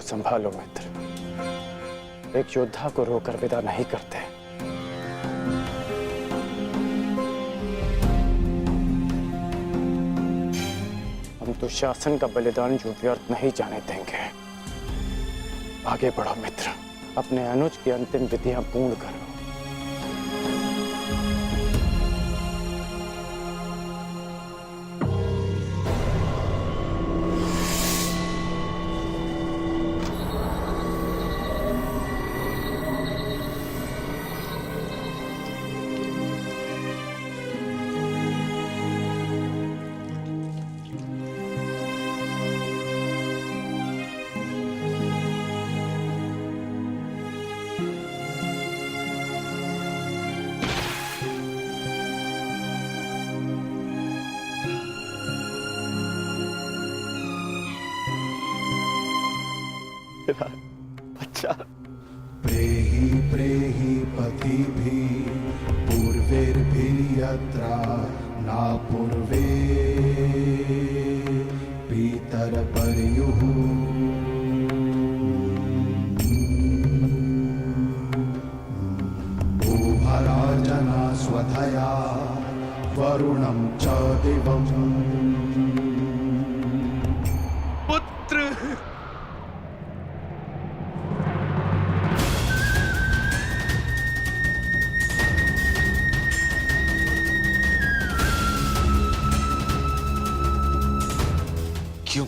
संभालो मित्र। एक योद्धा को रोकर विदा नहीं करते। हम तो शासन का बलिदान जो व्यर्थ नहीं जाने देंगे। आगे बढ़ो मित्र, अपने अनुज की अंतिम विधियां पूर्ण करो। बच्चा प्रेहि प्रेहि पति भी पूर्वेर्भी यत्रा ना पूर्वे पीतर पर्युः भूभराजना स्वधया वरुणं च दिवम्। पुत्र क्यों?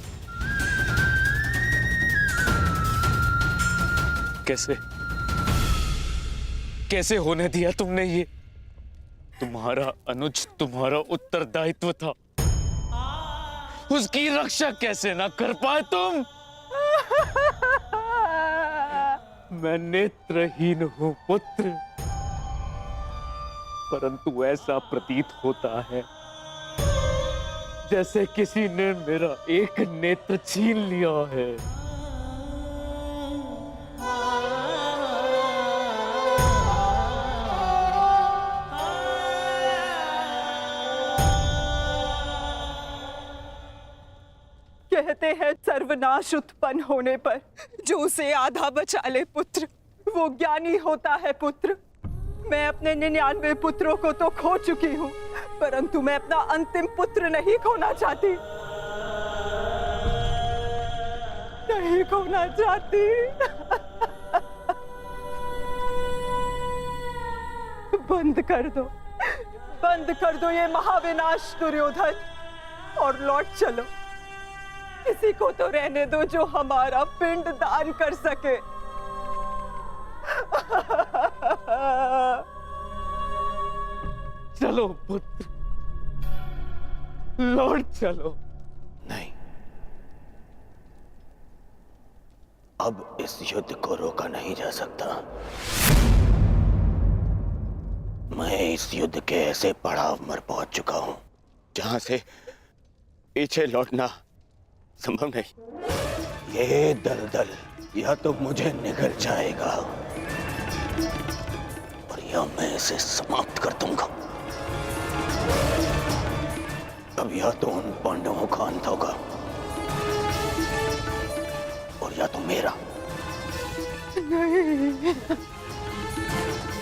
कैसे कैसे होने दिया तुमने ये? तुम्हारा अनुज तुम्हारा उत्तरदायित्व था, उसकी रक्षा कैसे ना कर पाए तुम? मैं नेत्रहीन हूं पुत्र, परंतु ऐसा प्रतीत होता है जैसे किसी ने मेरा एक नेत्र छीन लिया है। कहते हैं सर्वनाश उत्पन्न होने पर जो उसे आधा बचा ले पुत्र, वो ज्ञानी होता है पुत्र। मैं अपने 99 पुत्रों को तो खो चुकी हूँ, परंतु मैं अपना अंतिम पुत्र नहीं खोना चाहती, नहीं खोना चाहती। बंद कर दो ये महाविनाश दुर्योधन, और लौट चलो। किसी को तो रहने दो जो हमारा पिंड दान कर सके। चलो पुत्र, लौट चलो। नहीं, अब इस युद्ध को रोका नहीं जा सकता। मैं इस युद्ध के ऐसे पड़ाव पर पहुंच चुका हूं जहां से पीछे लौटना संभव नहीं। ये दलदल या तो मुझे निगल जाएगा और या मैं इसे समाप्त कर दूंगा। अब या तो उन पांडवों का अंत होगा और या तो मेरा। नहीं।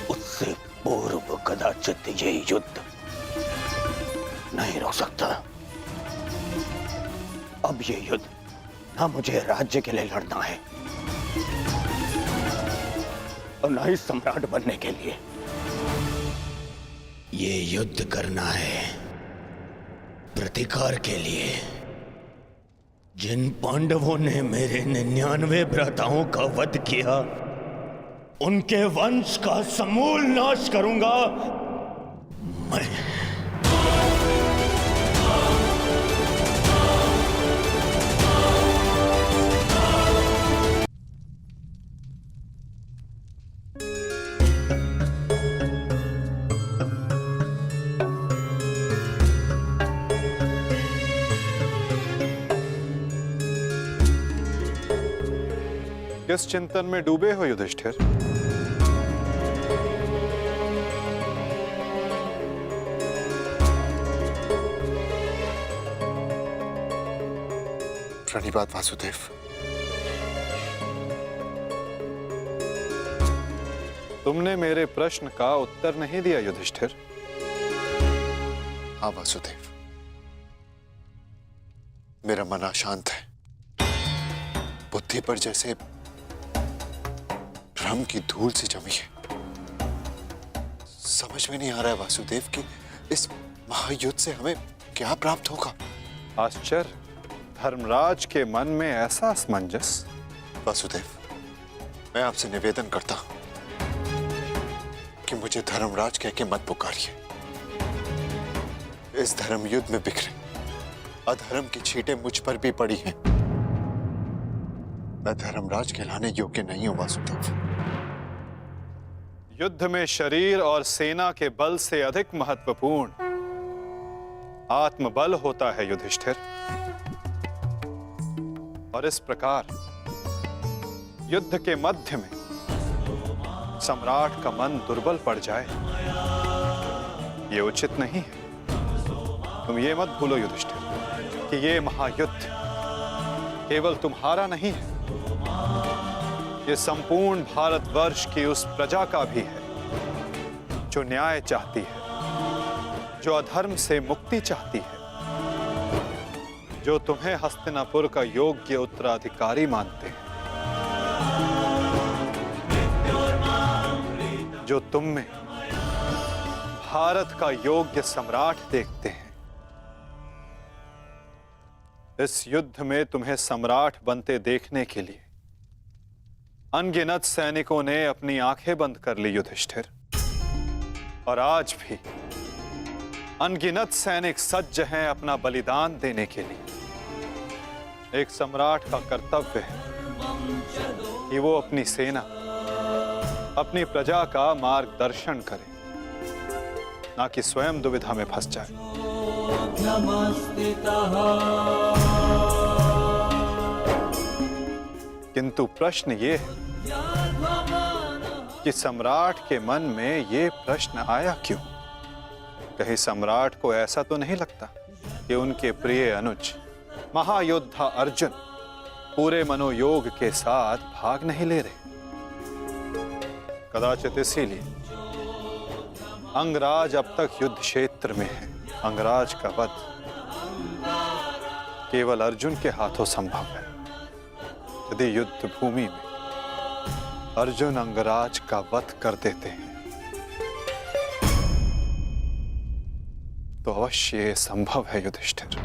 उससे पूर्व कदाचित ये युद्ध नहीं रुक सकता। अब ये युद्ध ना मुझे राज्य के लिए लड़ना है और ना ही सम्राट बनने के लिए। ये युद्ध करना है प्रतिकार के लिए। जिन पांडवों ने मेरे 99 भ्राताओं का वध किया, उनके वंश का समूल नाश करूंगा मैं। किस चिंतन में डूबे हो युधिष्ठिर? प्रणिपात वासुदेव। तुमने मेरे प्रश्न का उत्तर नहीं दिया युधिष्ठिर। हाँ वासुदेव, मेरा मन अशांत है। बुद्धि पर जैसे भ्रम की धूल सी जमी है। समझ में नहीं आ रहा है वासुदेव कि इस महायुद्ध से हमें क्या प्राप्त होगा। आश्चर्य, धर्मराज के मन में ऐसा असमंजस। वासुदेव, मैं आपसे निवेदन करता हूं कि मुझे धर्मराज कह के मत पुकारिए। इस धर्म युद्ध में बिखरे अधर्म की छींटें मुझ पर भी पड़ी हैं। मैं धर्मराज कहलाने योग्य नहीं हूं वासुदेव। युद्ध में शरीर और सेना के बल से अधिक महत्वपूर्ण आत्मबल होता है युधिष्ठिर। और इस प्रकार युद्ध के मध्य में सम्राट का मन दुर्बल पड़ जाए, ये उचित नहीं है। तुम ये मत भूलो युधिष्ठिर कि ये महायुद्ध केवल तुम्हारा नहीं है, ये संपूर्ण भारतवर्ष की उस प्रजा का भी है जो न्याय चाहती है, जो अधर्म से मुक्ति चाहती है, जो तुम्हें हस्तिनापुर का योग्य उत्तराधिकारी मानते हैं, जो तुम में भारत का योग्य सम्राट देखते हैं। इस युद्ध में तुम्हें सम्राट बनते देखने के लिए अनगिनत सैनिकों ने अपनी आंखें बंद कर ली युधिष्ठिर। और आज भी अनगिनत सैनिक सज्ज हैं अपना बलिदान देने के लिए। एक सम्राट का कर्तव्य है कि वो अपनी सेना, अपनी प्रजा का मार्गदर्शन करे, ना कि स्वयं दुविधा में फंस जाए। किंतु प्रश्न ये है कि सम्राट के मन में ये प्रश्न आया क्यों? कहीं सम्राट को ऐसा तो नहीं लगता कि उनके प्रिय अनुज महायोद्धा अर्जुन पूरे मनोयोग के साथ भाग नहीं ले रहे? कदाचित इसीलिए अंगराज अब तक युद्ध क्षेत्र में है। अंगराज का वध केवल अर्जुन के हाथों संभव है। यदि युद्ध भूमि में अर्जुन अंगराज का वध कर देते हैं तो अवश्य ये संभव है युधिष्ठिर।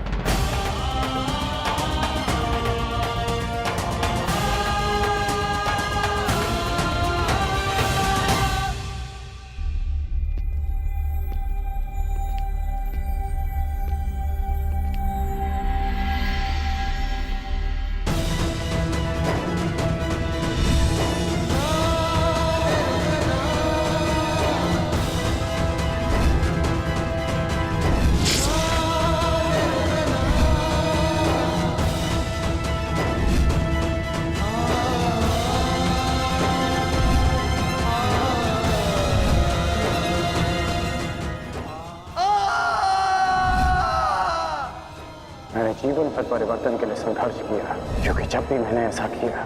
मैंने जीवन भर परिवर्तन के लिए संघर्ष किया, क्योंकि जब भी मैंने ऐसा किया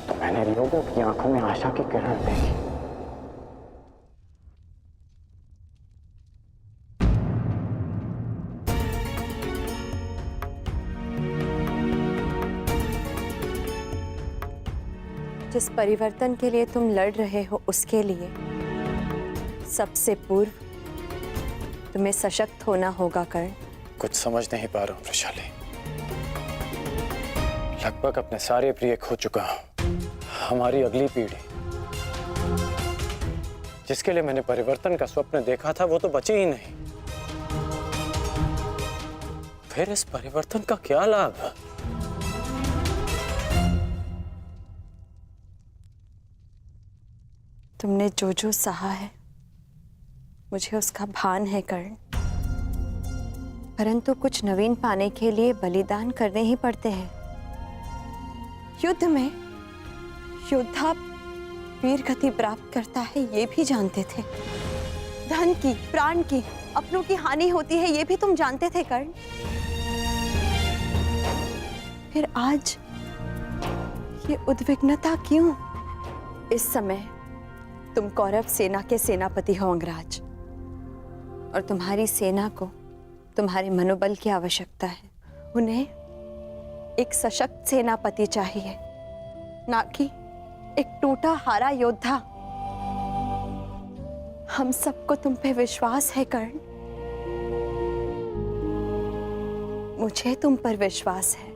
तो मैंने लोगों की आंखों में आशा की किरण देखी। जिस परिवर्तन के लिए तुम लड़ रहे हो उसके लिए सबसे पूर्व तुम्हें सशक्त होना होगा कर्ण। कुछ समझ नहीं पा रहा हूं वृषाली। लगभग अपने सारे प्रिय खो चुका हूं। हमारी अगली पीढ़ी जिसके लिए मैंने परिवर्तन का स्वप्न देखा था वो तो बची ही नहीं। फिर इस परिवर्तन का क्या लाभ? तुमने जो जो सहा है मुझे उसका भान है कर्ण, परंतु कुछ नवीन पाने के लिए बलिदान करने ही पड़ते हैं। युद्ध में योद्धा वीर गति प्राप्त करता है ये भी जानते थे। धन की, प्राण की, अपनों की हानि होती है ये भी तुम जानते थे कर्ण। फिर आज ये उद्विग्नता क्यों? इस समय तुम कौरव सेना के सेनापति हो अंगराज, और तुम्हारी सेना को तुम्हारे मनोबल की आवश्यकता है। उन्हें एक सशक्त सेनापति चाहिए, ना कि एक टूटा हारा योद्धा। हम सबको तुम पे विश्वास है कर्ण, मुझे तुम पर विश्वास है।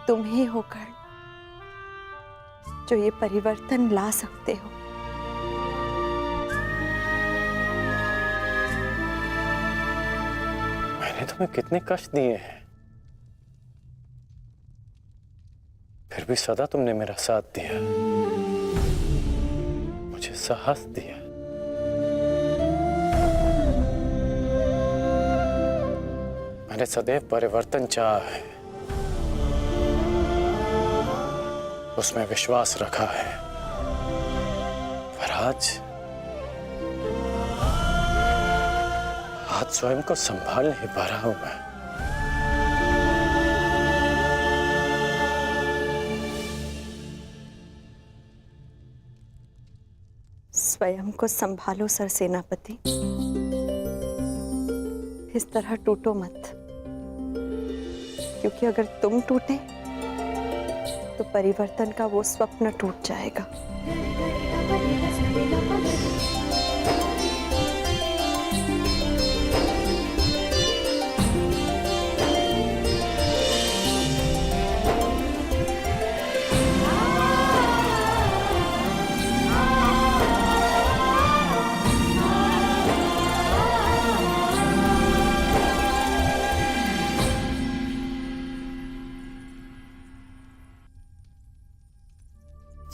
तुम ही हो कर्ण जो ये परिवर्तन ला सकते हो। मैंने तुम्हें कितने कष्ट दिए हैं, फिर भी सदा तुमने मेरा साथ दिया, मुझे साहस दिया। मैंने सदैव परिवर्तन चाहा है, उसमें विश्वास रखा है, पर आज स्वयं को संभाल नहीं पा रहा हूं मैं। स्वयं को संभालो सर सेनापति, इस तरह टूटो मत, क्योंकि अगर तुम टूटे तो परिवर्तन का वो स्वप्न टूट जाएगा।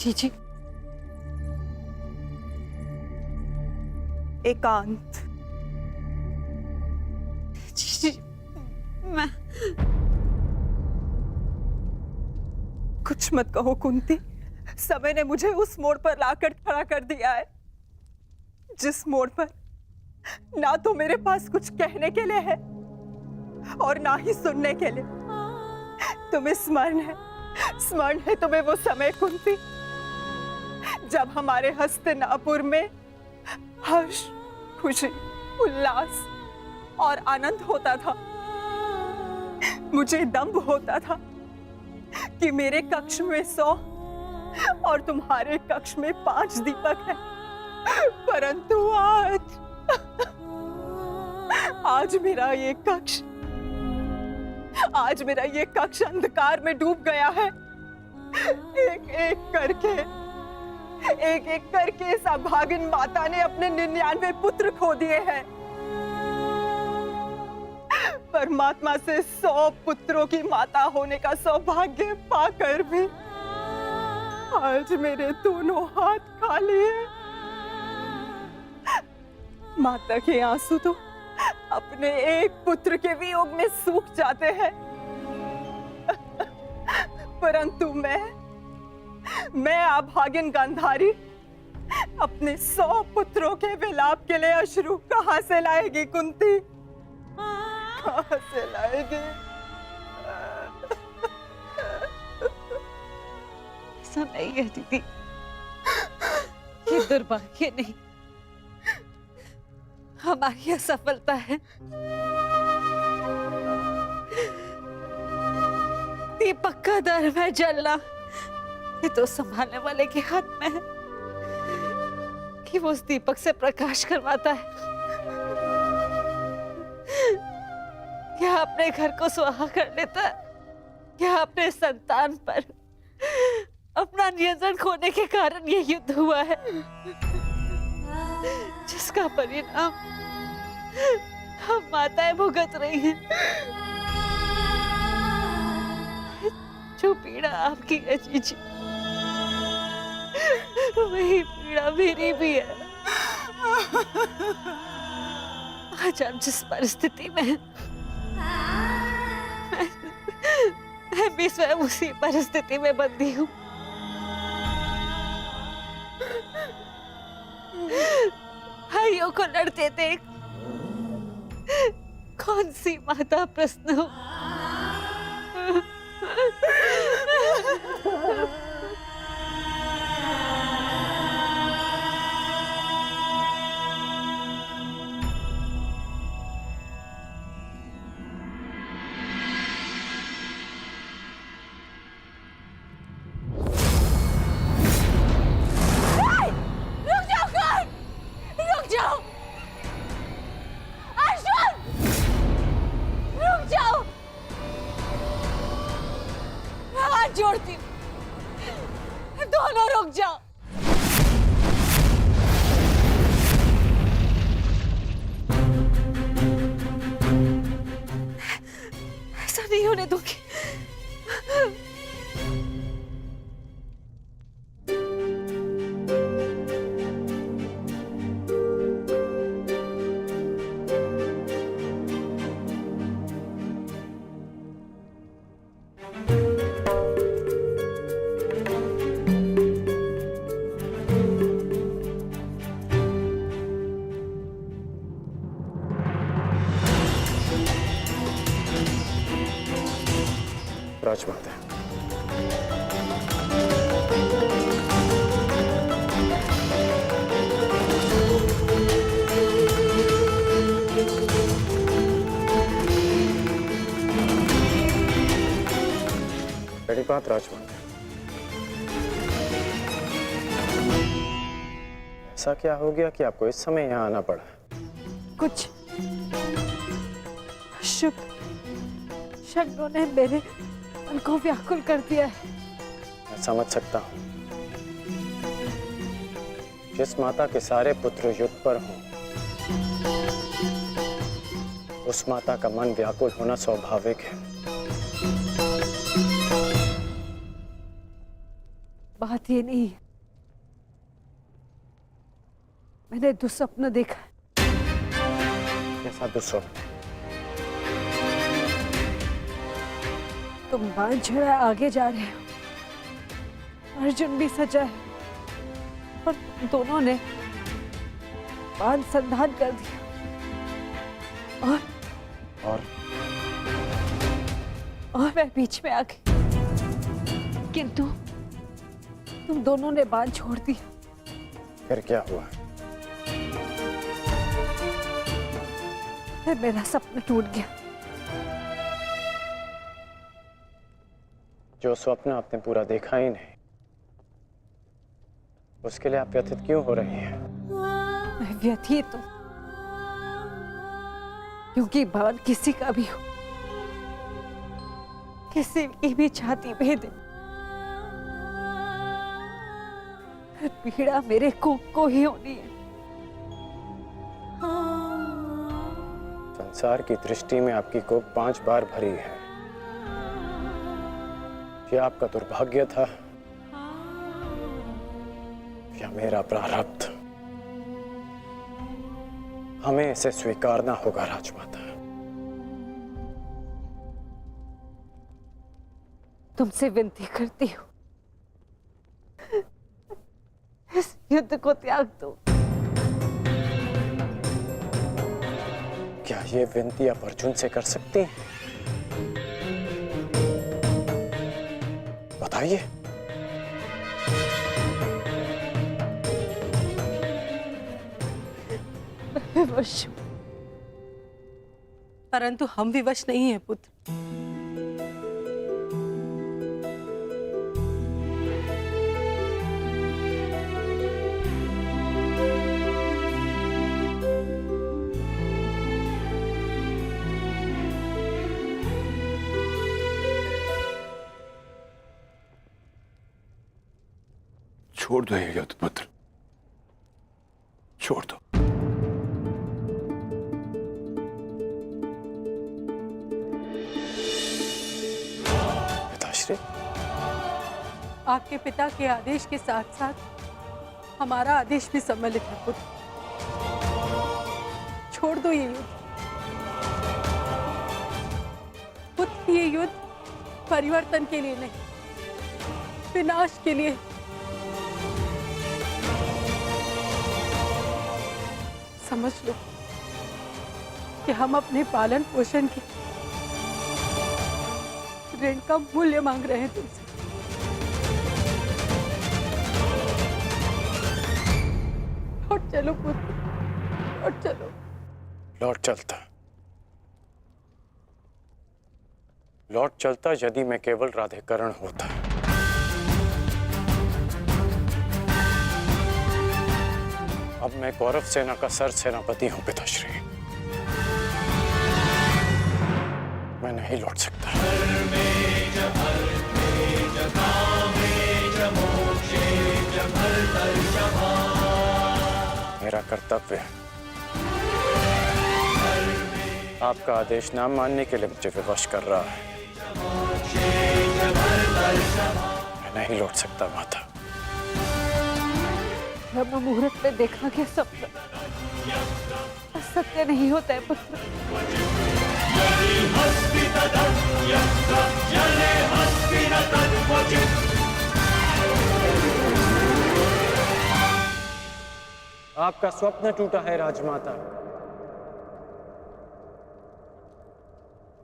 जी एकांत। जी मैं कुछ मत कहो कुंती, समय ने मुझे उस मोड़ पर लाकर खड़ा कर दिया है जिस मोड़ पर ना तो मेरे पास कुछ कहने के लिए है और ना ही सुनने के लिए। तुम्हें स्मरण है तुम्हें वो समय कुंती जब हमारे हस्तिनापुर में हर्ष, खुशी, उल्लास और आनंद होता था। मुझे दंभ होता था कि मेरे कक्ष में 100 और तुम्हारे कक्ष में 5 दीपक हैं, परंतु आज मेरा ये कक्ष अंधकार में डूब गया है। एक एक करके इस अभागिन माता ने अपने 99 पुत्र खो दिए हैं। परमात्मा से 100 पुत्रों की माता होने का सौभाग्य पाकर भी आज मेरे दोनों हाथ खाली हैं। माता के आंसू तो अपने एक पुत्र के वियोग में सूख जाते हैं, परंतु मैं अभागिन गांधारी अपने 100 पुत्रों के विलाप के लिए अश्रु कहां से लाएगी कुंती? कहां से लाएगी? ऐसा नहीं है दीदी, ये दुर्भाग्य नहीं, हमारी असफलता है। दीपक का दर में जलना ये तो संभालने वाले के हाथ में है कि वो उस दीपक से प्रकाश करवाता है या अपने घर को सुहा कर लेता है या अपने संतान पर अपना नियंत्रण खोने के कारण ये युद्ध हुआ है, जिसका परिणाम हम माताएं भुगत रही हैं। जो पीड़ा आपकी है जीजी, वही पीड़ा मेरी भी है। आज आप जिस परिस्थिति में हैं, मैं भी स्वयं उसी परिस्थिति में बंदी हूँ। भाइयों को लड़ते देख कौन सी माता प्रश्न हो। हाथ जोड़ती हूँ, दोनों रुक जाओ। ऐसा नहीं होने दूंगी। राजमाता, बड़ी बात राजमाता, ऐसा क्या हो गया कि आपको इस समय यहाँ आना पड़ा? कुछ शुभ शब्दों ने मेरे मन को व्याकुल कर दिया है। मैं समझ सकता हूँ। जिस माता के सारे पुत्र युद्ध पर हों, उस माता का मन व्याकुल होना स्वाभाविक है। बात ये नहीं है, मैंने दुस्वप्न देखा है। कैसा दुस्वप्न? तुम बांध छुड़ा आगे जा रहे हो, अर्जुन भी सजा है और दोनों ने बांध संधान कर दिया और मैं बीच में आ गई, किंतु तुम दोनों ने बांध छोड़ दिया। फिर क्या हुआ? फिर मेरा सपना टूट गया। जो स्वप्न आपने पूरा देखा ही नहीं, उसके लिए आप व्यथित क्यों हो रही हैं? मैं व्यथित हूं क्योंकि बाण किसी का भी हो, किसी की भी छाती भेदे, पीड़ा मेरे को ही होनी है। संसार की दृष्टि में आपकी कोख 5 बार भरी है। क्या आपका दुर्भाग्य था या मेरा प्रारब्ध? हमें इसे स्वीकारना होगा राजमाता। तुमसे विनती करती हूँ, इस युद्ध को त्याग दो। क्या ये विनती आप अर्जुन से कर सकती हैं? बताइए। विवश हूं। परंतु हम विवश नहीं हैं पुत्र। छोड़ दो ये युद्ध पुत्र, छोड़ दो। पिताश्री, आपके पिता के आदेश के साथ साथ हमारा आदेश भी सम्मिलित है पुत्र। छोड़ दो ये युद्ध पुत्र। ये युद्ध परिवर्तन के लिए नहीं, विनाश के लिए। समझ लो कि हम अपने पालन पोषण के ऋण का मूल्य मांग रहे हैं तुमसे। लौट चलो पुत्र, लौट चलो। लौट चलता यदि मैं केवल राधेकरण होता। अब मैं कौरव सेना का सर सेनापति हूं पिताश्री। मैं नहीं लौट सकता। कर्तव्य है। आपका आदेश ना मानने के लिए मुझे विवश कर रहा है। मैं नहीं लौट सकता माता। ब्रह्म मुहूर्त में देखा गया सपना सत्य नहीं होता है पुत्र। आपका स्वप्न टूटा है राजमाता,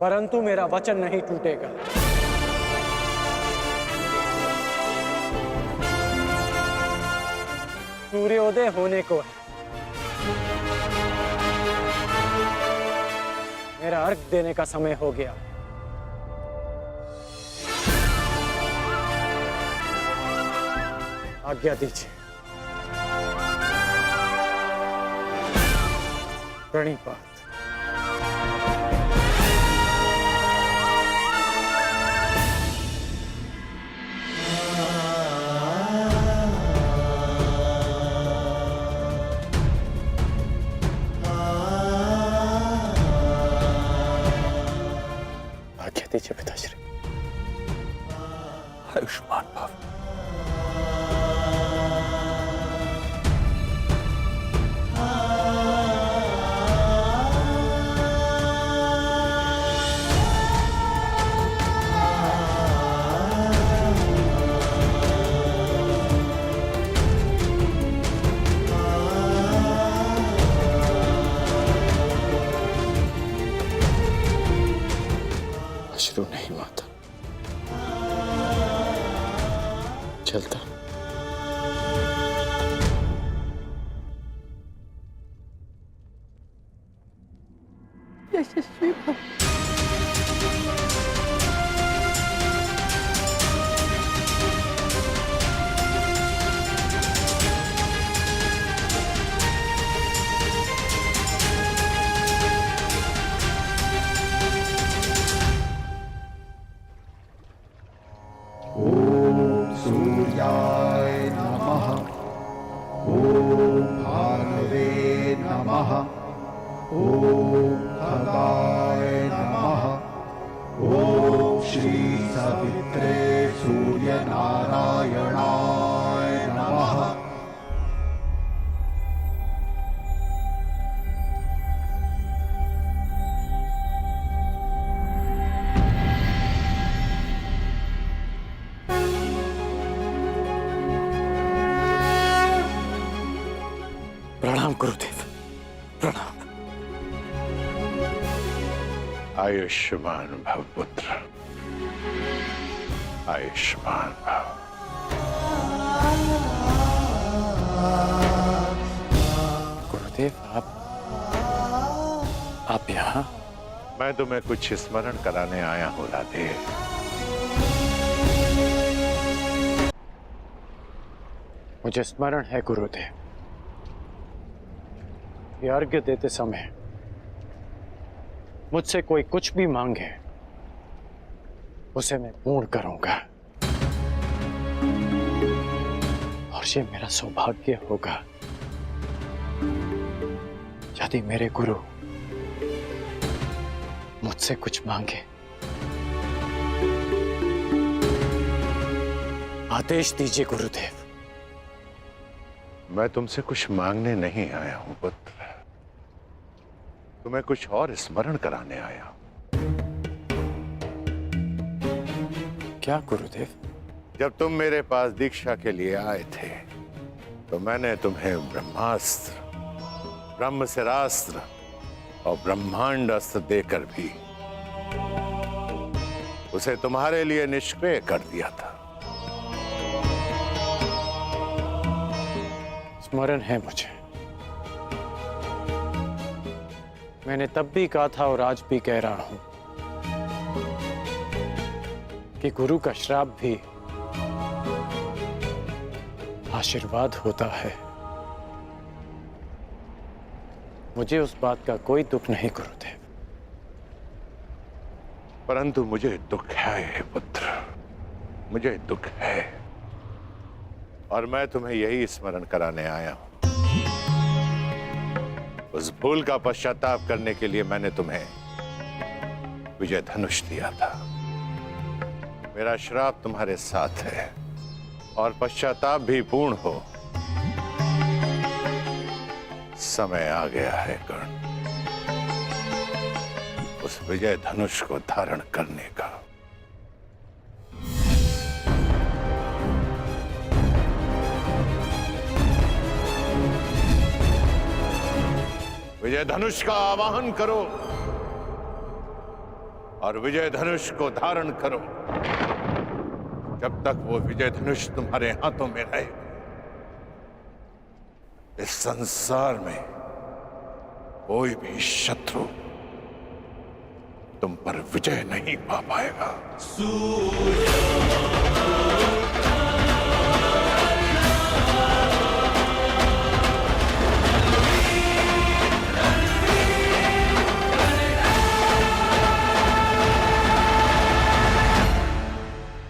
परंतु मेरा वचन नहीं टूटेगा। सूर्योदय होने को है। मेरा अर्घ देने का समय हो गया। आज्ञा दीजिए। प्रणिपात। आज्ञा दीजिए पिताश्री। आयुष्मान भव। अश्रु नहीं माता, चलता। यशस्वी भव। सूर्याय नमः। ॐ भानवे नमः। ॐ खगाय नमः। ॐ श्री सवित्रे सूर्यनारायणाय नमः। प्रणाम गुरुदेव, प्रणाम। आयुष्मान भव पुत्र, आयुष्मान भव। गुरुदेव आप यहाँ? मैं तुम्हें कुछ स्मरण कराने आया हूँ राधे। मुझे स्मरण है गुरुदेव। ये अर्घ्य देते समय मुझसे कोई कुछ भी मांगे उसे मैं पूर्ण करूंगा, और ये मेरा सौभाग्य होगा यदि मेरे गुरु मुझसे कुछ मांगे। आदेश दीजिए गुरुदेव। मैं तुमसे कुछ मांगने नहीं आया हूं पुत्र, तुम्हें कुछ और स्मरण कराने आया हूं। क्या गुरुदेव? जब तुम मेरे पास दीक्षा के लिए आए थे तो मैंने तुम्हें ब्रह्मास्त्र, ब्रह्मशिरास्त्र और ब्रह्मांड अस्त्र देकर भी उसे तुम्हारे लिए निष्क्रिय कर दिया था। स्मरण है मुझे। मैंने तब भी कहा था और आज भी कह रहा हूं कि गुरु का श्राप भी आशीर्वाद होता है। मुझे उस बात का कोई दुख नहीं गुरुदेव। परंतु मुझे दुख है पुत्र, मुझे दुख है, और मैं तुम्हें यही स्मरण कराने आया हूं उस भूल का पश्चाताप करने के लिए मैंने तुम्हें विजय धनुष दिया था। मेरा श्राप तुम्हारे साथ है और पश्चाताप भी पूर्ण हो। समय आ गया है कर्ण, उस विजय धनुष को धारण करने का। विजय धनुष का आवाहन करो और विजय धनुष को धारण करो। जब तक वो विजय धनुष तुम्हारे हाथों में रहे, इस संसार में कोई भी शत्रु तुम पर विजय नहीं पा पाएगा।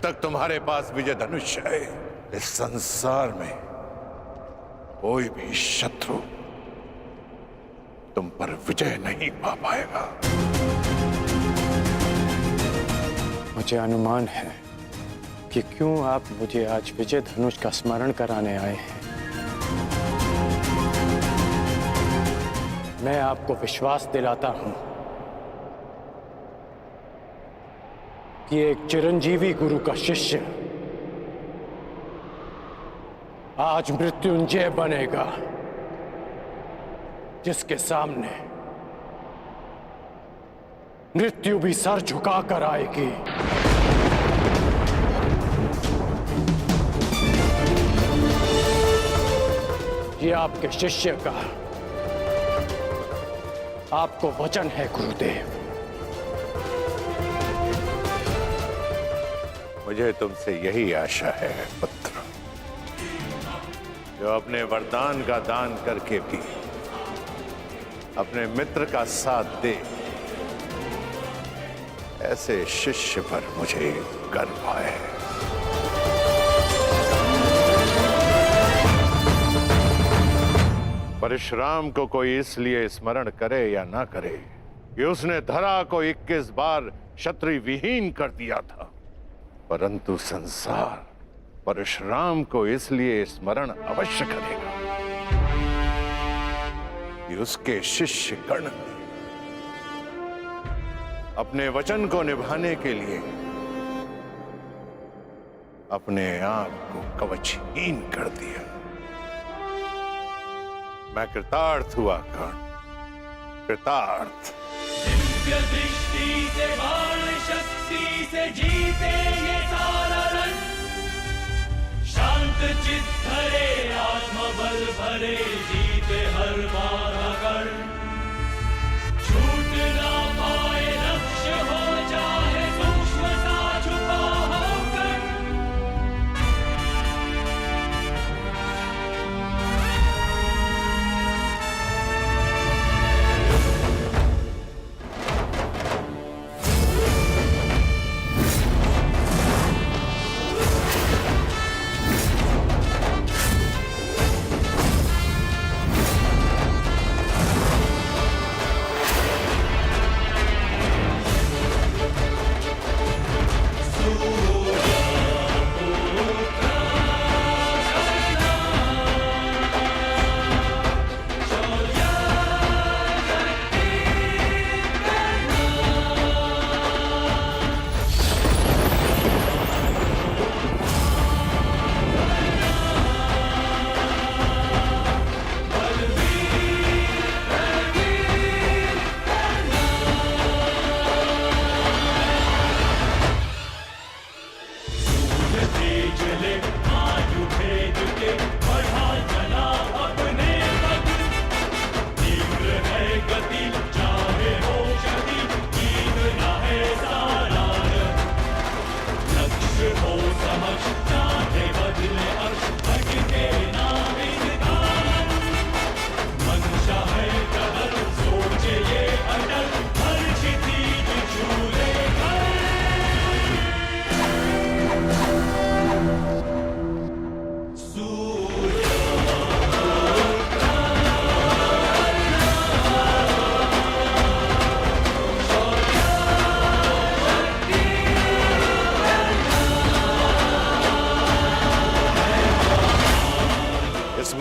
तक तुम्हारे पास विजय धनुष है, इस संसार में कोई भी शत्रु तुम पर विजय नहीं पा पाएगा। मुझे अनुमान है कि क्यों आप मुझे आज विजय धनुष का स्मरण कराने आए हैं। मैं आपको विश्वास दिलाता हूं कि एक चिरंजीवी गुरु का शिष्य आज मृत्युंजय बनेगा, जिसके सामने मृत्यु भी सर झुकाकर आएगी। ये आपके शिष्य का आपको वचन है गुरुदेव। मुझे तुमसे यही आशा है पुत्र, जो अपने वरदान का दान करके भी अपने मित्र का साथ दे। ऐसे शिष्य पर मुझे गर्व है। परशुराम को कोई इसलिए स्मरण करे या ना करे कि उसने धरा को 21 बार क्षत्रिय विहीन कर दिया था, परंतु संसार परशुराम को इसलिए स्मरण अवश्य करेगा कि उसके शिष्य गण ने अपने वचन को निभाने के लिए अपने आप को कवचहीन कर दिया। मैं कृतार्थ हुआ कर्ण, कृतार्थ। दिव्य दृष्टि से बाण शक्ति से जीते ये सारा रण, शांत चित्त धरे आत्मबल भरे जीते हर बाधा गण। छूट ना पाए लक्ष्य हो चाहे सूक्ष्म सा छुपा होकर।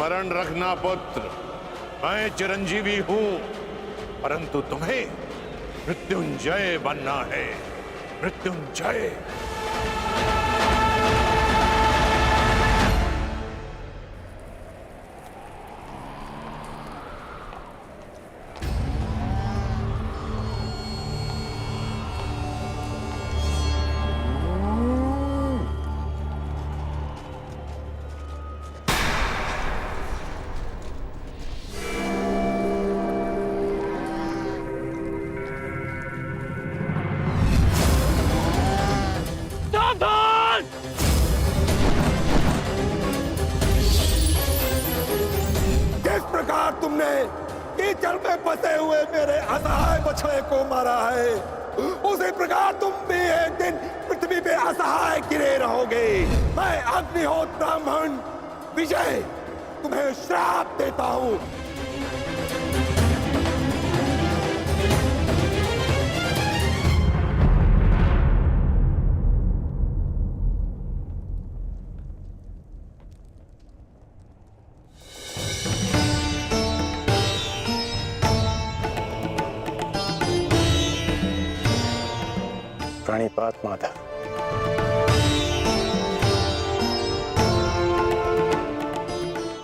स्मरण रखना पुत्र, मैं चिरंजीवी हूं, परंतु तुम्हें मृत्युंजय बनना है। मृत्युंजय। किस प्रकार तुमने कीचड़ में फंसे हुए मेरे असहाय बछड़े को मारा है, उसी प्रकार तुम भी एक दिन पृथ्वी पे असहाय गिरे रहोगे। मैं अग्निहोत्र ब्राह्मण विजय तुम्हें श्राप देता हूं। प्रणिपात माधव।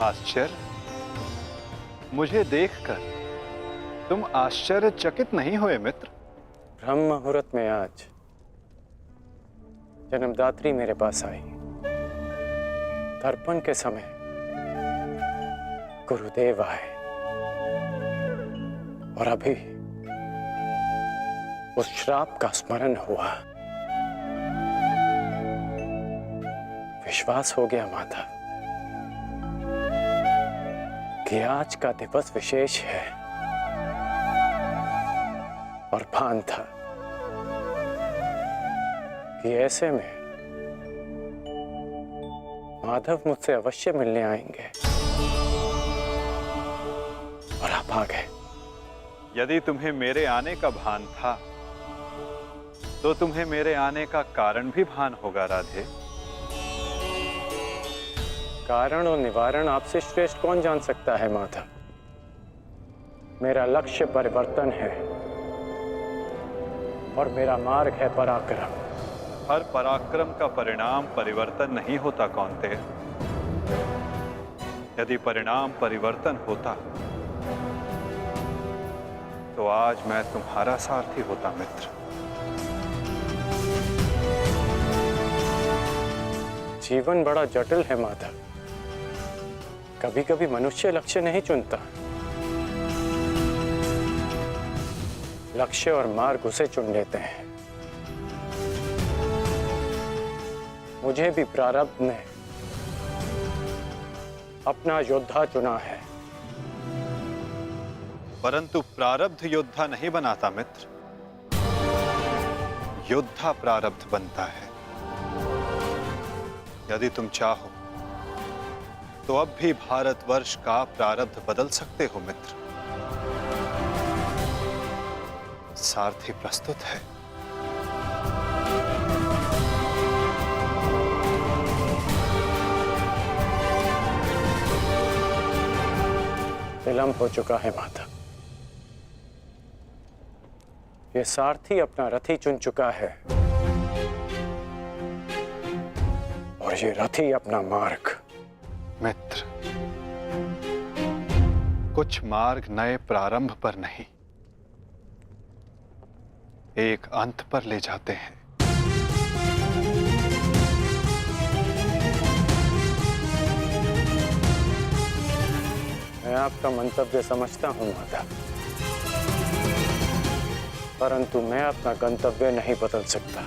आश्चर्य? मुझे देखकर तुम आश्चर्यचकित नहीं हुए मित्र? ब्रह्म मुहूर्त में आज जन्मदात्री मेरे पास आई। तर्पण के समय गुरुदेव आए और अभी उस श्राप का स्मरण हुआ। विश्वास हो गया माता कि आज का दिवस विशेष है, और भान था कि ऐसे में माधव मुझसे अवश्य मिलने आएंगे, और आप आ गए। यदि तुम्हें मेरे आने का भान था तो तुम्हें मेरे आने का कारण भी भान होगा राधे। कारण और निवारण आपसे श्रेष्ठ कौन जान सकता है माधव। मेरा लक्ष्य परिवर्तन है और मेरा मार्ग है पराक्रम। हर पराक्रम का परिणाम परिवर्तन नहीं होता कौन्तेय। यदि परिणाम परिवर्तन होता तो आज मैं तुम्हारा सारथी होता मित्र। जीवन बड़ा जटिल है माधव। कभी कभी मनुष्य लक्ष्य नहीं चुनता, लक्ष्य और मार्ग उसे चुन लेते हैं। मुझे भी प्रारब्ध ने अपना योद्धा चुना है। परंतु प्रारब्ध योद्धा नहीं बनाता मित्र, योद्धा प्रारब्ध बनता है। यदि तुम चाहो तो अब भी भारतवर्ष का प्रारब्ध बदल सकते हो मित्र। सारथी प्रस्तुत है। विलंब हो चुका है माता। ये सारथी अपना रथी चुन चुका है और ये रथी अपना मार्ग। मित्र, कुछ मार्ग नए प्रारंभ पर नहीं, एक अंत पर ले जाते हैं। मैं आपका मंतव्य समझता हूं माता, परंतु मैं अपना गंतव्य नहीं बदल सकता।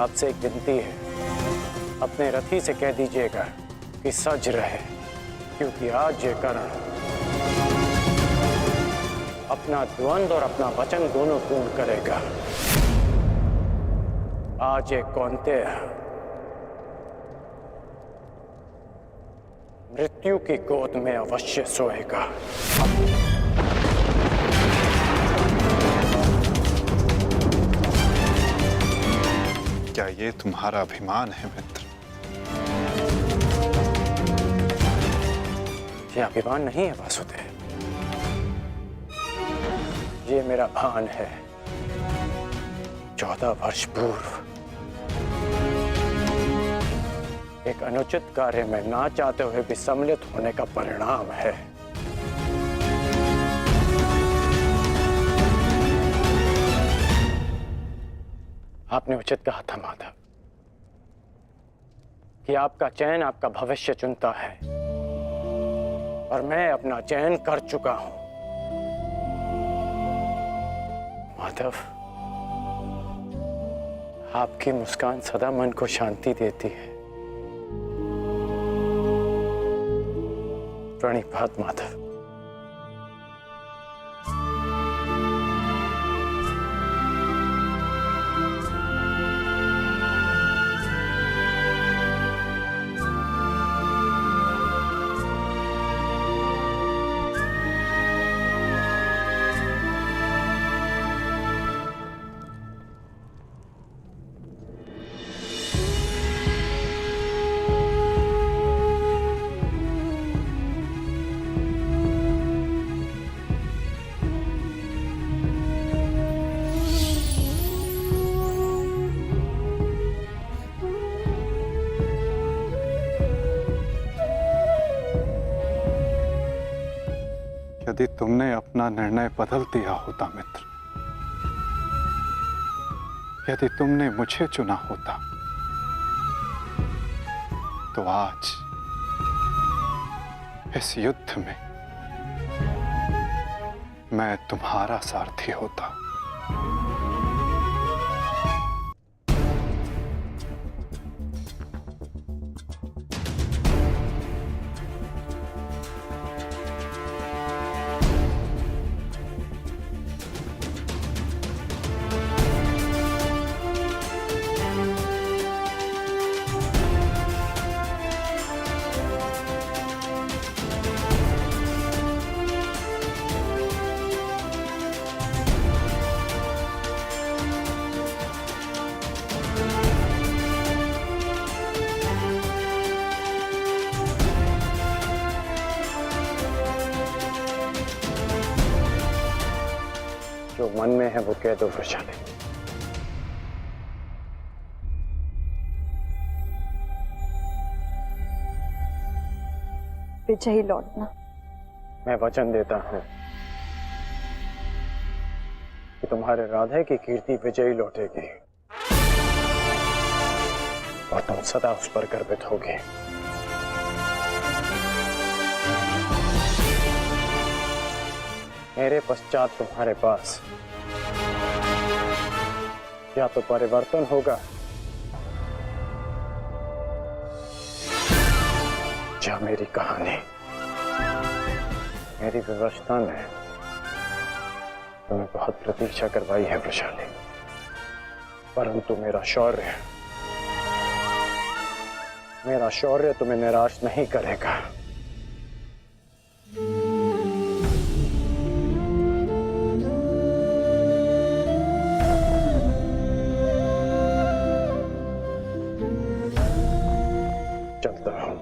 आपसे एक विनती है, अपने रथी से कह दीजिएगा कि सज रहे, क्योंकि आज ये कर्ण अपना द्वंद और अपना वचन दोनों पूर्ण करेगा। आज ये कौन्तेय मृत्यु की गोद में अवश्य सोएगा। क्या ये तुम्हारा अभिमान है मित्र? ये अभिमान नहीं है वासुदेव, ये मेरा भान है। 14 वर्ष पूर्व एक अनुचित कार्य में ना चाहते हुए भी सम्मिलित होने का परिणाम है। आपने उचित कहा था माधव कि आपका चयन आपका भविष्य चुनता है, और मैं अपना चयन कर चुका हूं। माधव, आपकी मुस्कान सदा मन को शांति देती है। प्रणिपात माधव। यदि तुमने अपना निर्णय बदल दिया होता मित्र, यदि तुमने मुझे चुना होता, तो आज इस युद्ध में मैं तुम्हारा सारथी होता। जो मन में है वो कह दो वृषाली। विजयी लौटना। मैं वचन देता हूं कि तुम्हारे राधे की कीर्ति विजयी लौटेगी और तुम सदा उस पर गर्वित होगी। मेरे पश्चात तुम्हारे पास या तो परिवर्तन होगा या मेरी कहानी। मेरी व्यवस्था ने तुम्हें बहुत प्रतीक्षा करवाई है वृषाली, परंतु मेरा शौर्य तुम्हें निराश नहीं करेगा। चलता हूं।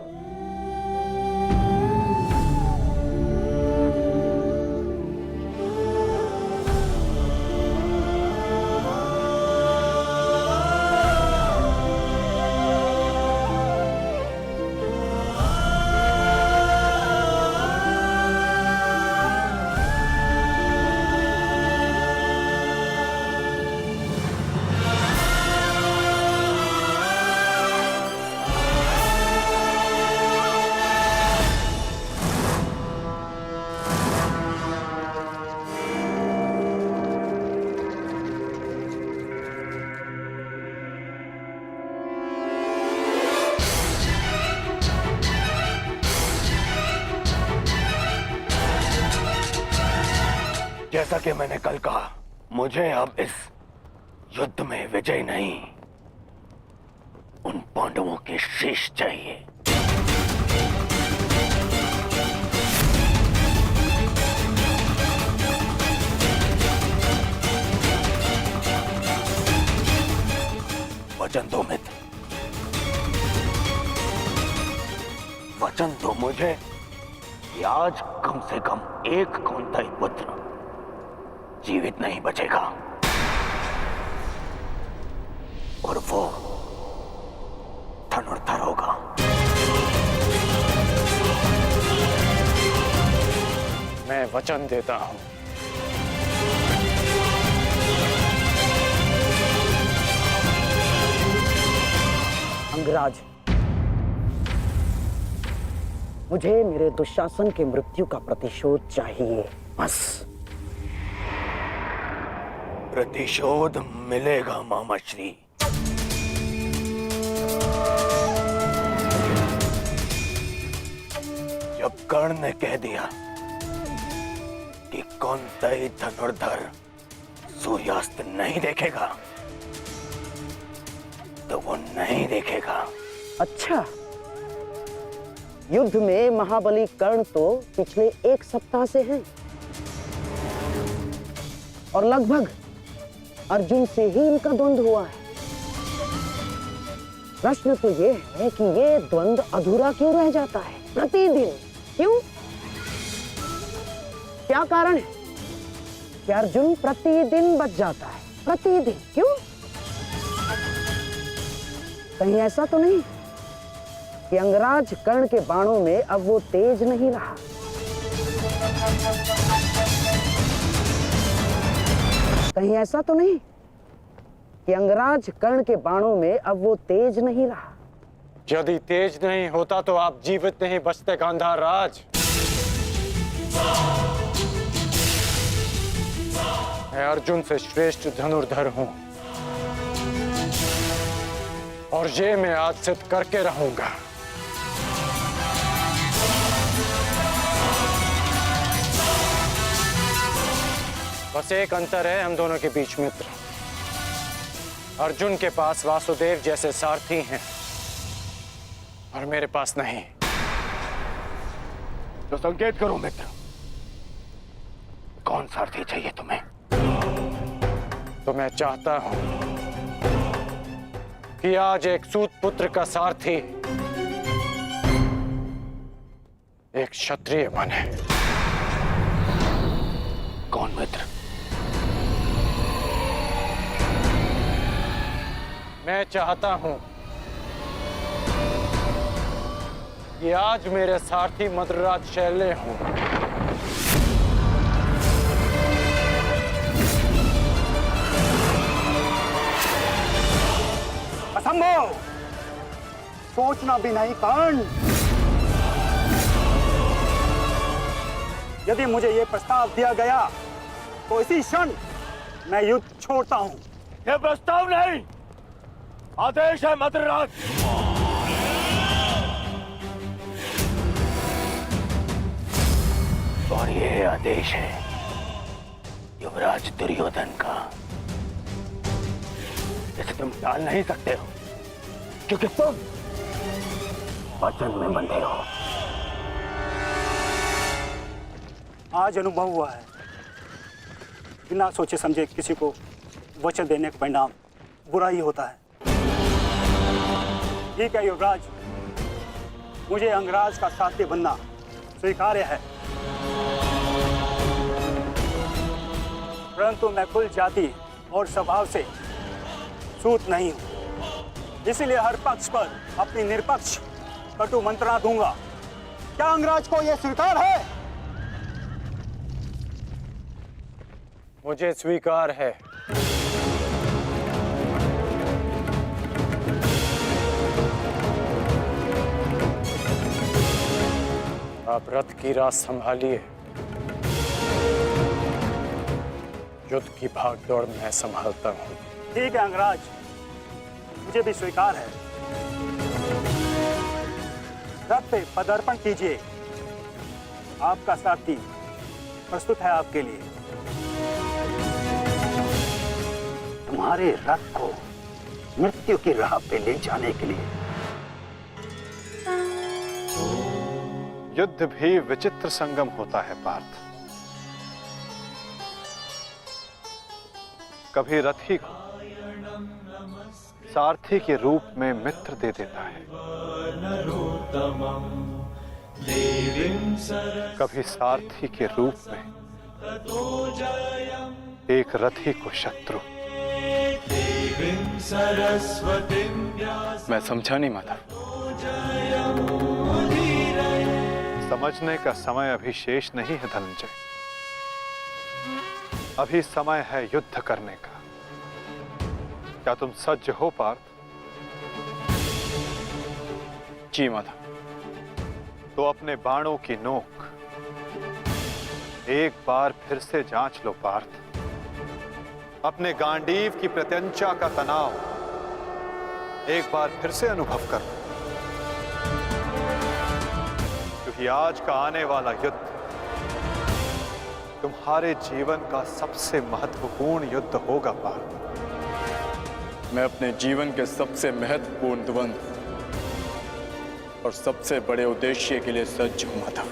जैसा कि मैंने कल कहा, मुझे अब इस युद्ध में विजय नहीं, उन पांडवों के शीश चाहिए। वचन दो मित्र, वचन दो मुझे कि आज कम से कम एक कौंताई पुत्र जीवित नहीं बचेगा, और वो धनुर्धर होगा। मैं वचन देता हूं। अंगराज, मुझे मेरे दुशासन के मृत्यु का प्रतिशोध चाहिए, बस। प्रतिशोध मिलेगा मामाश्री। जब कर्ण ने कह दिया कि कौंताई धनुर्धर सूर्यास्त नहीं देखेगा, तो वो नहीं देखेगा। अच्छा, युद्ध में महाबली कर्ण तो पिछले 1 सप्ताह से हैं, और लगभग अर्जुन से ही इनका द्वंद्व हुआ है। प्रश्न तो ये है कि ये द्वंद्व अधूरा क्यों रह जाता है प्रतिदिन? क्यों? क्या कारण है कि अर्जुन प्रतिदिन बच जाता है? प्रतिदिन क्यों? कहीं ऐसा तो नहीं कि अंगराज कर्ण के बाणों में अब वो तेज नहीं रहा? कहीं ऐसा तो नहीं कि अंगराज कर्ण के बाणों में अब वो तेज नहीं रहा? यदि तेज नहीं होता तो आप जीवित नहीं बचते गांधार राज। मैं अर्जुन से श्रेष्ठ धनुर्धर हूं, और ये मैं आज सिद्ध करके रहूंगा। बस एक अंतर है हम दोनों के बीच, मित्र। अर्जुन के पास वासुदेव जैसे सारथी हैं, और मेरे पास नहीं। तो संकेत करो मित्र, कौन सारथी चाहिए तुम्हें? तो मैं चाहता हूं कि आज एक सूत पुत्र का सारथी एक क्षत्रिय बने। कौन मित्र? मैं चाहता हूं कि आज मेरे सारथी मद्रराज शैल्य हों। असंभव! सोचना भी नहीं कर्ण। यदि मुझे ये प्रस्ताव दिया गया तो इसी क्षण मैं युद्ध छोड़ता हूं। ये प्रस्ताव नहीं, आदेश है मद्रराज। और ये आदेश है युवराज दुर्योधन का। इसे तुम टाल नहीं सकते हो, क्योंकि तुम वचन में बंधे हो। आज अनुभव हुआ है, बिना सोचे समझे किसी को वचन देने का परिणाम बुरा ही होता है। ठीक है युवराज, मुझे अंगराज का साथी बनना स्वीकार्य है, परंतु मैं कुल जाति और स्वभाव से सूत नहीं हूं, इसलिए हर पक्ष पर अपनी निरपक्ष कटु मंत्रणा दूंगा। क्या अंगराज को यह स्वीकार है? मुझे स्वीकार है। आप रथ की राह संभालिए, युद्ध की भागदौड़ मैं संभालता हूं। ठीक है अंगराज, मुझे भी स्वीकार है। रथ पे पदार्पण कीजिए, आपका साथी प्रस्तुत है आपके लिए। तुम्हारे रथ को मृत्यु की राह पे ले जाने के लिए। युद्ध भी विचित्र संगम होता है पार्थ। कभी रथी को सारथी के रूप में मित्र दे देता है, कभी सारथी के रूप में एक रथी को शत्रु। मैं समझा नहीं माता। समझने का समय अभी शेष नहीं है धनंजय। अभी समय है युद्ध करने का। क्या तुम सज्ज हो पार्थ? जी माता। तो अपने बाणों की नोक एक बार फिर से जांच लो पार्थ। अपने गांडीव की प्रत्यंचा का तनाव एक बार फिर से अनुभव करो, क्योंकि आज का आने वाला युद्ध तुम्हारे जीवन का सबसे महत्वपूर्ण युद्ध होगा पार्थ। मैं अपने जीवन के सबसे महत्वपूर्ण द्वंद्व और सबसे बड़े उद्देश्य के लिए सज्ज हूं माता।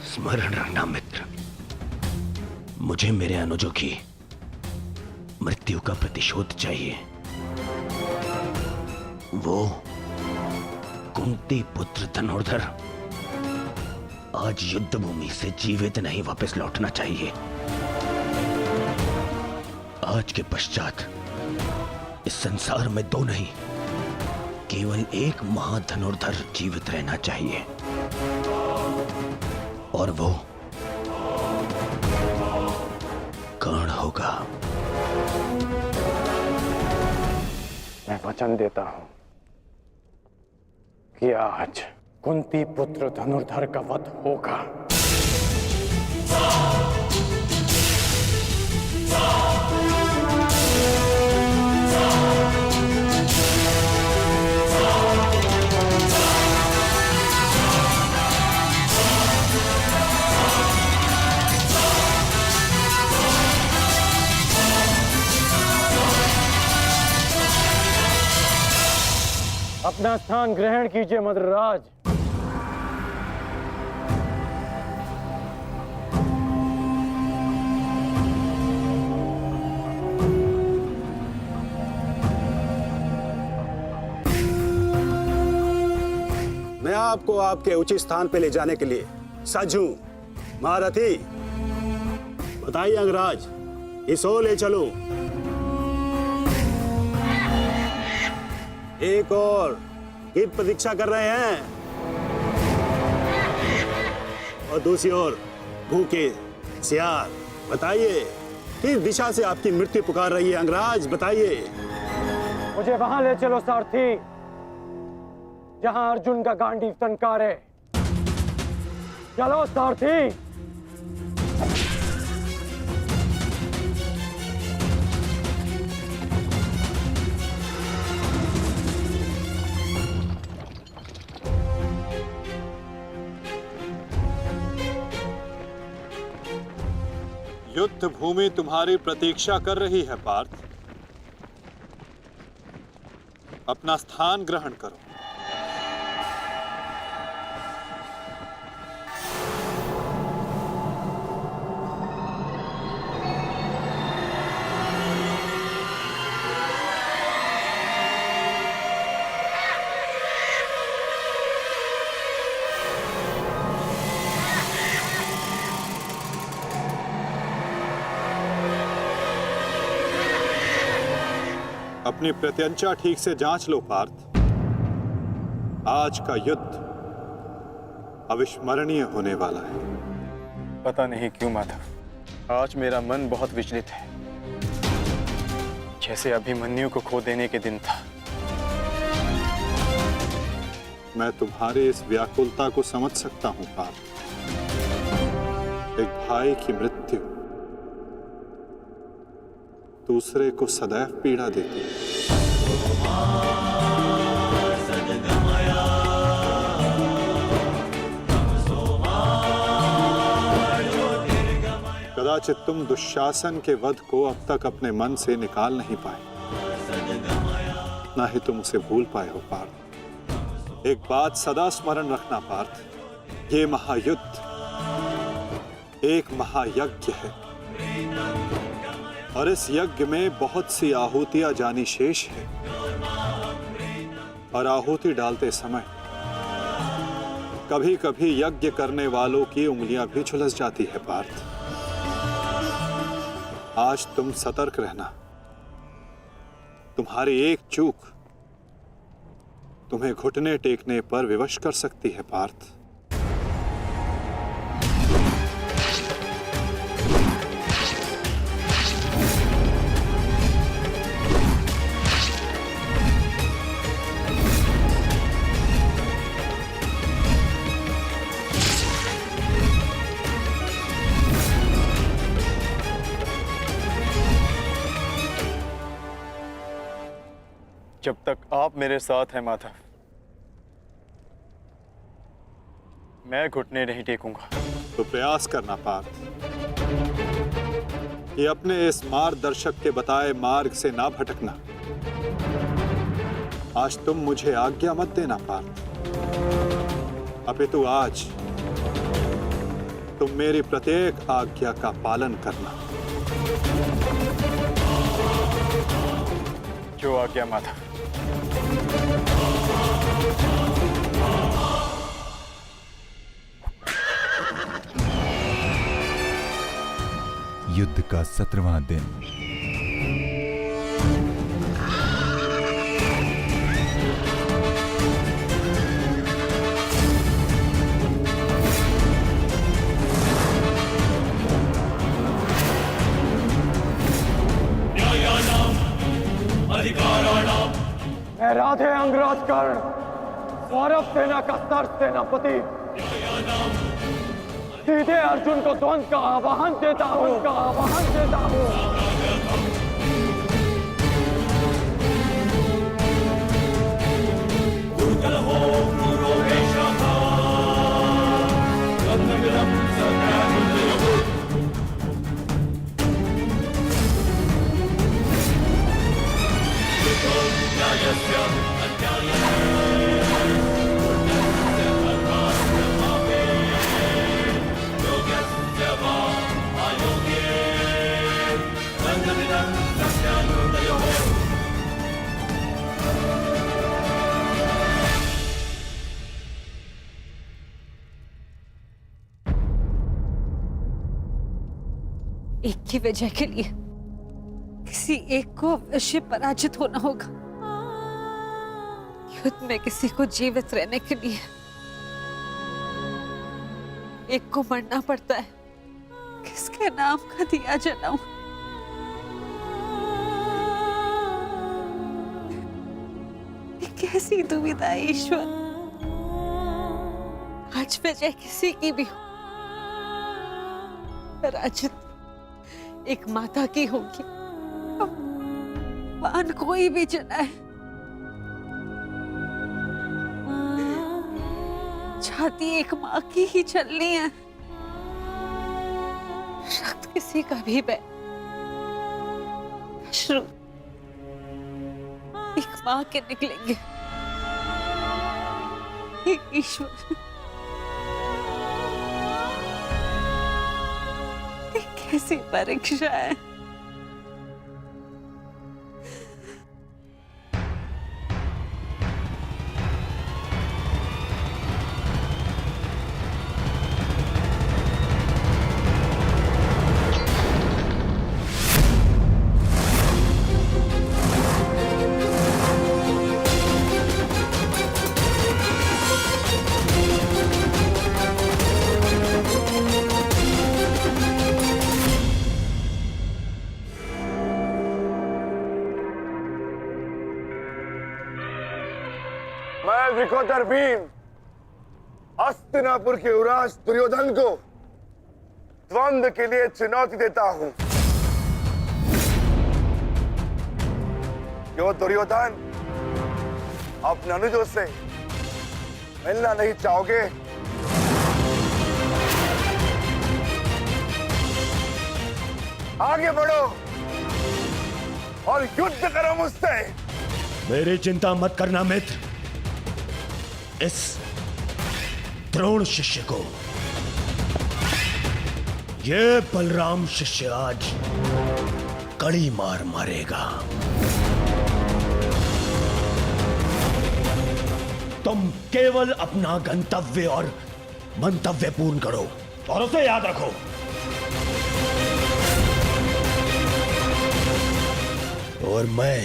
स्मरण रखना मित्र, मुझे मेरे अनुजों की मृत्यु का प्रतिशोध चाहिए। वो कुंती पुत्र धनुर्धर आज युद्ध भूमि से जीवित नहीं वापस लौटना चाहिए। आज के पश्चात इस संसार में दो नहीं, केवल एक महाधनुर्धर जीवित रहना चाहिए, और वो कर्ण होगा। मैं वचन देता हूं कि आज कुंती पुत्र धनुर्धर का वध होगा। अपना स्थान ग्रहण कीजिए मद्रराज। मैं आपको आपके उचित स्थान पे ले जाने के लिए सज्ज हूं महारथी। बताइए अंगराज, इस ओर ले चलो। एक और की प्रतीक्षा कर रहे हैं, और दूसरी ओर भूखे सियार। बताइए किस दिशा से आपकी मृत्यु पुकार रही है अंगराज, बताइए। मुझे वहां ले चलो सारथी, जहां अर्जुन का गांडीव टंकार है। चलो सारथी। युद्ध भूमि तुम्हारी प्रतीक्षा कर रही है पार्थ। अपना स्थान ग्रहण करो। अपनी प्रत्यंचा ठीक से जांच लो पार्थ। आज का युद्ध अविस्मरणीय होने वाला है। पता नहीं क्यों माधव, आज मेरा मन बहुत विचलित है, जैसे अभिमन्यु को खो देने के दिन था। मैं तुम्हारी इस व्याकुलता को समझ सकता हूं पार्थ। एक भाई की मृत्यु दूसरे को सदैव पीड़ा देती है। कदाचित तुम दुशासन के वध को अब तक अपने मन से निकाल नहीं पाए, ना ही तुम उसे भूल पाए हो पार्थ। एक बात सदा स्मरण रखना पार्थ, ये महायुद्ध एक महायज्ञ है और इस यज्ञ में बहुत सी आहुतियां जानी शेष है। और आहुति डालते समय कभी कभी यज्ञ करने वालों की उंगलियां भी झुलस जाती है पार्थ। आज तुम सतर्क रहना। तुम्हारी एक चूक तुम्हें घुटने टेकने पर विवश कर सकती है पार्थ। जब तक आप मेरे साथ हैं माधव, मैं घुटने नहीं टेकूंगा। तो प्रयास करना पार्थ कि अपने इस मार्गदर्शक के बताए मार्ग से ना भटकना। आज तुम मुझे आज्ञा मत देना पार्थ, अपितु आज तुम मेरी प्रत्येक आज्ञा का पालन करना। जो आज्ञा माधव। युद्ध का 17वां दिन। मैं राधे अंगराज कर्ण, सौरभ सेना का सर सेनापति सीधे अर्जुन को द्वंद्व का आह्वान देता हूं। एक की वजह के लिए किसी एक को अवश्य पराजित होना होगा। युद्ध में किसी को जीवित रहने के लिए एक को मरना पड़ता है। किसके नाम का दिया जलाऊं? कैसी दुविधा है ईश्वर। आज वजह किसी की भी हो, पराजित एक माता की होगी। बाण कोई भी चलाए, छाती एक माँ की ही चलनी है। रक्त किसी का भी बह, अश्रु एक माँ के निकलेंगे। हे ईश्वर, कैसी परीक्षा है। मैं विकोधर भीम हस्तिनापुर के युवराज दुर्योधन को द्वंद्व के लिए चुनौती देता हूं। क्यों दुर्योधन, अपने अनुजों से मिलना नहीं चाहोगे? आगे बढ़ो और युद्ध करो मुझसे। मेरी चिंता मत करना मित्र। द्रोण शिष्य को। ये बलराम शिष्य आज कड़ी मार मारेगा। तुम केवल अपना गंतव्य और मंतव्य पूर्ण करो और उसे याद रखो। और मैं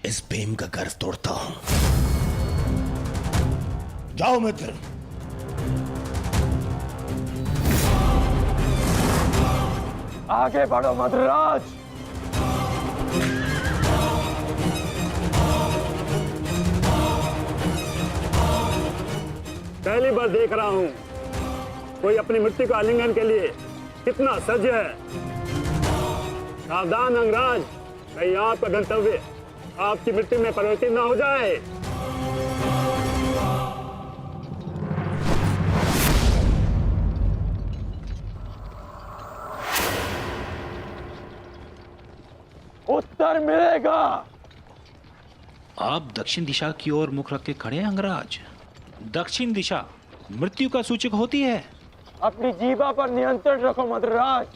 इस भीम का गर्व तोड़ता हूं। जाओ मित्र। आगे बढ़ो मद्रराज। पहली बार देख रहा हूं कोई अपनी मृत्यु का आलिंगन के लिए कितना सज्ज है। सावधान अंगराज, कहीं आपका गंतव्य आपकी मृत्यु में परिवर्तित न हो जाए। उत्तर मिलेगा। आप दक्षिण दिशा की ओर मुख रख के खड़े हैं अंगराज। दक्षिण दिशा मृत्यु का सूचक होती है। अपनी जीवा पर नियंत्रण रखो मद्रराज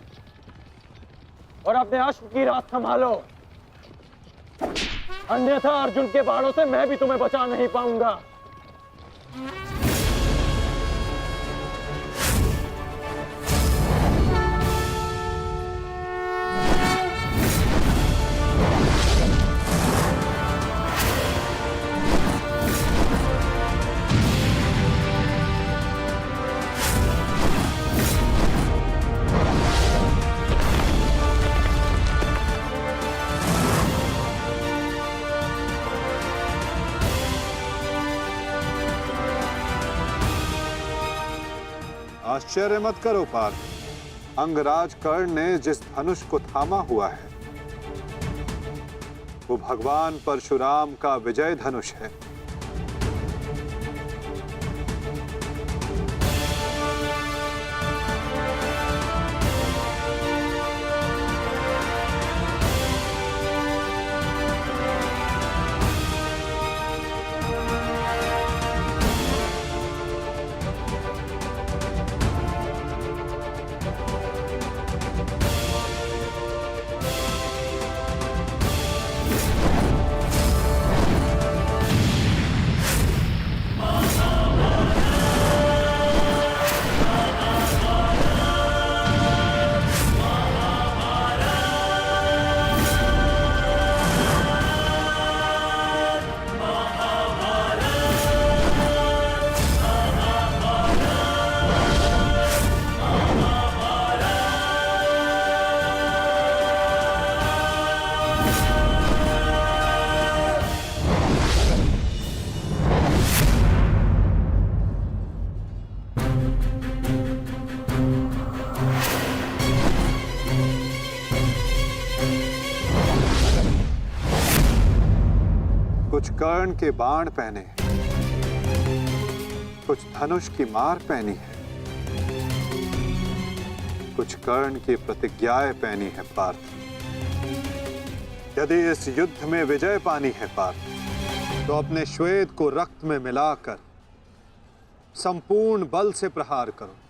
और अपने अश्व की रात संभालो, अन्यथा अर्जुन के बाणों से मैं भी तुम्हें बचा नहीं पाऊंगा। आश्चर्य मत करो पार्थ, अंगराज कर्ण ने जिस धनुष को थामा हुआ है वो भगवान परशुराम का विजय धनुष है। कुछ कर्ण के बाण पहने हैं, कुछ धनुष की मार पहनी है, कुछ कर्ण की प्रतिज्ञाएं पहनी है पार्थ। यदि इस युद्ध में विजय पानी है पार्थ, तो अपने श्वेत को रक्त में मिलाकर संपूर्ण बल से प्रहार करो।